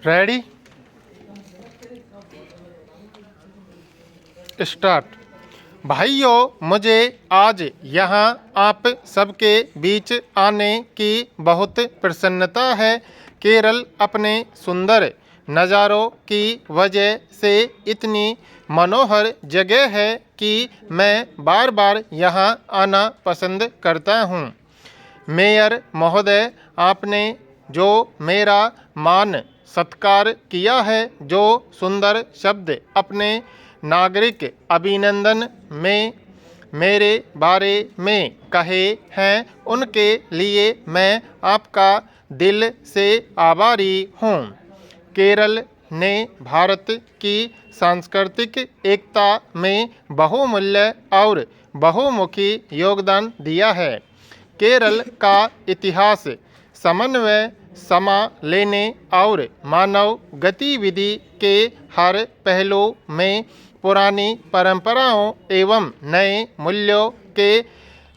Ready start. भाइयों, मुझे आज यहाँ आप सबके बीच आने की बहुत प्रसन्नता है। केरल अपने सुंदर नज़ारों की वजह से इतनी मनोहर जगह है कि मैं बार बार यहाँ आना पसंद करता हूँ। मेयर महोदय, आपने जो मेरा मान सत्कार किया है, जो सुंदर शब्द अपने नागरिक अभिनंदन में मेरे बारे में कहे हैं, उनके लिए मैं आपका दिल से आभारी हूँ। केरल ने भारत की सांस्कृतिक एकता में बहुमूल्य और बहुमुखी योगदान दिया है। केरल का इतिहास समन्वय, समा लेने और मानव गतिविधि के हर पहलू में पुरानी परंपराओं एवं नए मूल्यों के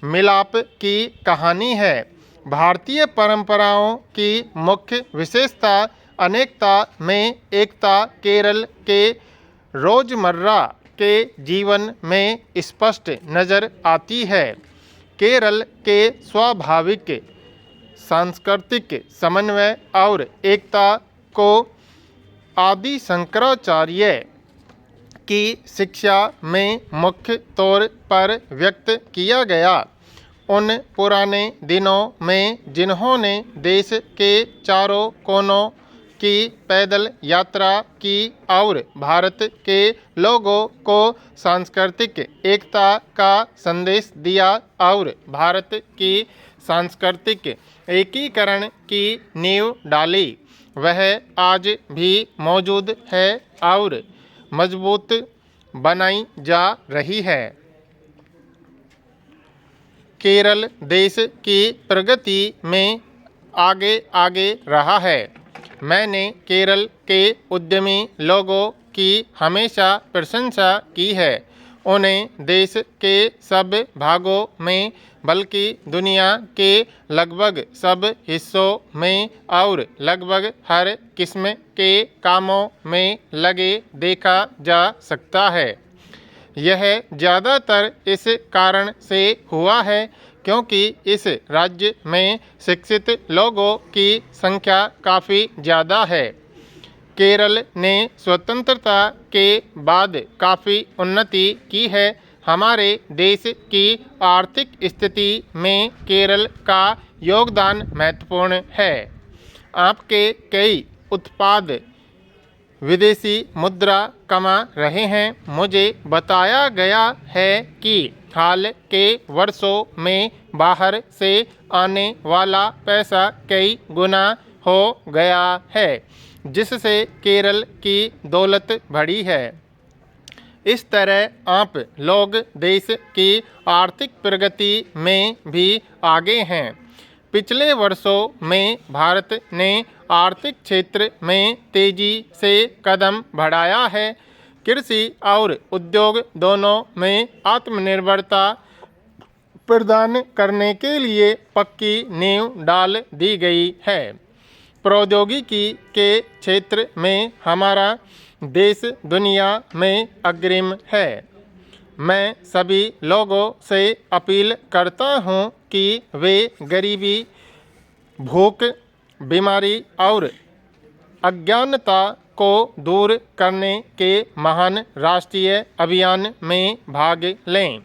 मिलाप की कहानी है। भारतीय परंपराओं की मुख्य विशेषता अनेकता में एकता केरल के रोजमर्रा के जीवन में स्पष्ट नजर आती है। केरल के स्वाभाविक सांस्कृतिक समन्वय और एकता को आदि शंकराचार्य की शिक्षा में मुख्य तौर पर व्यक्त किया गया। उन पुराने दिनों में जिन्होंने देश के चारों कोनों की पैदल यात्रा की और भारत के लोगों को सांस्कृतिक एकता का संदेश दिया और भारत की सांस्कृतिक एकीकरण की नींव डाली, वह आज भी मौजूद है और मजबूत बनाई जा रही है। केरल देश की प्रगति में आगे आगे रहा है। मैंने केरल के उद्यमी लोगों की हमेशा प्रशंसा की है। उन्हें देश के सब भागों में, बल्कि दुनिया के लगभग सब हिस्सों में और लगभग हर किस्म के कामों में लगे देखा जा सकता है। यह ज़्यादातर इस कारण से हुआ है क्योंकि इस राज्य में शिक्षित लोगों की संख्या काफ़ी ज़्यादा है। केरल ने स्वतंत्रता के बाद काफ़ी उन्नति की है। हमारे देश की आर्थिक स्थिति में केरल का योगदान महत्वपूर्ण है। आपके कई उत्पाद विदेशी मुद्रा कमा रहे हैं। मुझे बताया गया है कि हाल के वर्षों में बाहर से आने वाला पैसा कई गुना हो गया है, जिससे केरल की दौलत बढ़ी है। इस तरह आप लोग देश की आर्थिक प्रगति में भी आगे हैं। पिछले वर्षों में भारत ने आर्थिक क्षेत्र में तेजी से कदम बढ़ाया है। कृषि और उद्योग दोनों में आत्मनिर्भरता प्रदान करने के लिए पक्की नींव डाल दी गई है। प्रौद्योगिकी के क्षेत्र में हमारा देश दुनिया में अग्रिम है। मैं सभी लोगों से अपील करता हूँ कि वे गरीबी, भूख, बीमारी और अज्ञानता को दूर करने के महान राष्ट्रीय अभियान में भाग लें।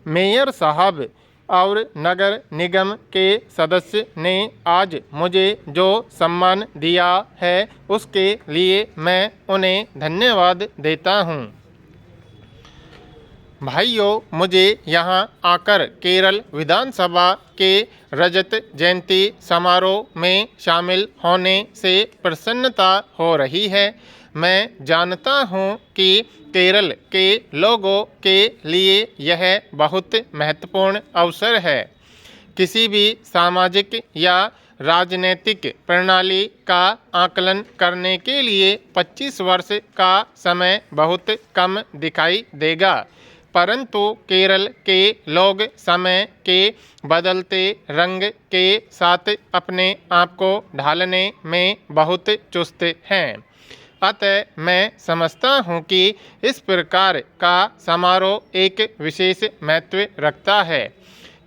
मेयर साहब और नगर निगम के सदस्य ने आज मुझे जो सम्मान दिया है, उसके लिए मैं उन्हें धन्यवाद देता हूँ। भाइयों, मुझे यहाँ आकर केरल विधानसभा के रजत जयंती समारोह में शामिल होने से प्रसन्नता हो रही है। मैं जानता हूँ कि केरल के लोगों के लिए यह बहुत महत्वपूर्ण अवसर है। किसी भी सामाजिक या राजनीतिक प्रणाली का आकलन करने के लिए 25 वर्ष का समय बहुत कम दिखाई देगा। परंतु केरल के लोग समय के बदलते रंग के साथ अपने आप को ढालने में बहुत चुस्त हैं। अतः मैं समझता हूँ कि इस प्रकार का समारोह एक विशेष महत्व रखता है।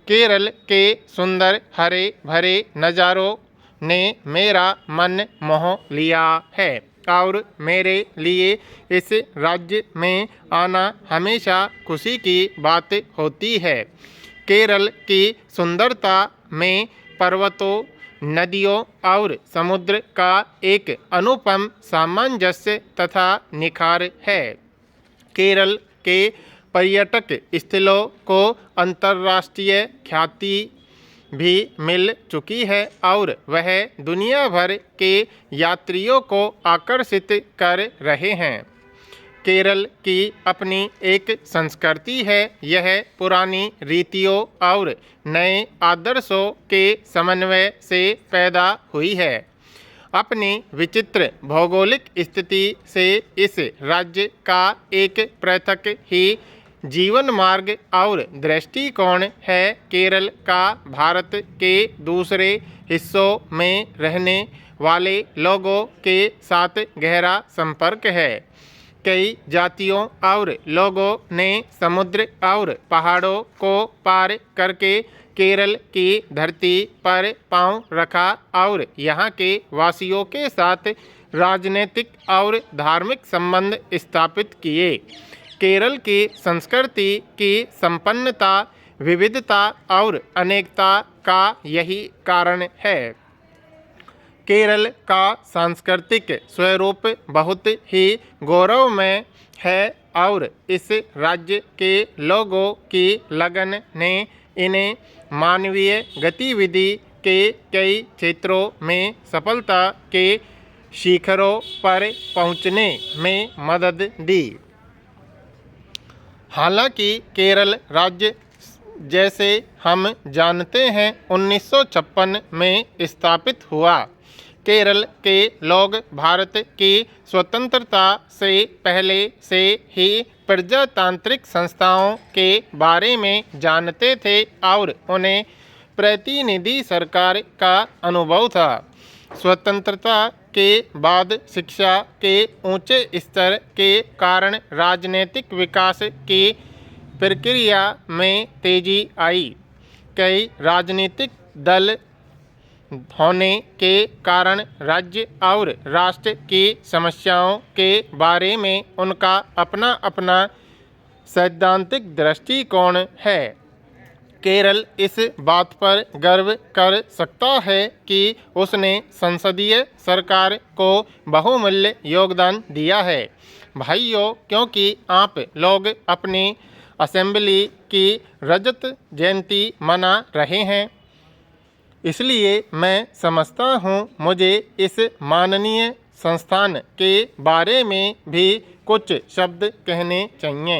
केरल के सुंदर हरे भरे नज़ारों ने मेरा मन मोह लिया है और मेरे लिए इस राज्य में आना हमेशा खुशी की बात होती है। केरल की सुंदरता में पर्वतों, नदियों और समुद्र का एक अनुपम सामंजस्य तथा निखार है। केरल के पर्यटक स्थलों को अंतर्राष्ट्रीय ख्याति भी मिल चुकी है और वह दुनिया भर के यात्रियों को आकर्षित कर रहे हैं। केरल की अपनी एक संस्कृति है। यह पुरानी रीतियों और नए आदर्शों के समन्वय से पैदा हुई है। अपनी विचित्र भौगोलिक स्थिति से इस राज्य का एक पृथक ही जीवन मार्ग और दृष्टिकोण है। केरल का भारत के दूसरे हिस्सों में रहने वाले लोगों के साथ गहरा संपर्क है। कई जातियों और लोगों ने समुद्र और पहाड़ों को पार करके केरल की धरती पर पांव रखा और यहाँ के वासियों के साथ राजनीतिक और धार्मिक संबंध स्थापित किए। केरल की संस्कृति की संपन्नता, विविधता और अनेकता का यही कारण है। केरल का सांस्कृतिक स्वरूप बहुत ही गौरवमय है और इस राज्य के लोगों की लगन ने इन्हें मानवीय गतिविधि के कई क्षेत्रों में सफलता के शिखरों पर पहुंचने में मदद दी। हालांकि केरल राज्य जैसे हम जानते हैं 1956 में स्थापित हुआ। केरल के लोग भारत की स्वतंत्रता से पहले से ही प्रजातांत्रिक संस्थाओं के बारे में जानते थे और उन्हें प्रतिनिधि सरकार का अनुभव था। स्वतंत्रता के बाद शिक्षा के ऊंचे स्तर के कारण राजनीतिक विकास की प्रक्रिया में तेजी आई। कई राजनीतिक दल होने के कारण राज्य और राष्ट्र की समस्याओं के बारे में उनका अपना अपना सैद्धांतिक दृष्टिकोण है। केरल इस बात पर गर्व कर सकता है कि उसने संसदीय सरकार को बहुमूल्य योगदान दिया है। भाइयों, क्योंकि आप लोग अपनी असेंबली की रजत जयंती मना रहे हैं, इसलिए मैं समझता हूँ मुझे इस माननीय संस्थान के बारे में भी कुछ शब्द कहने चाहिए।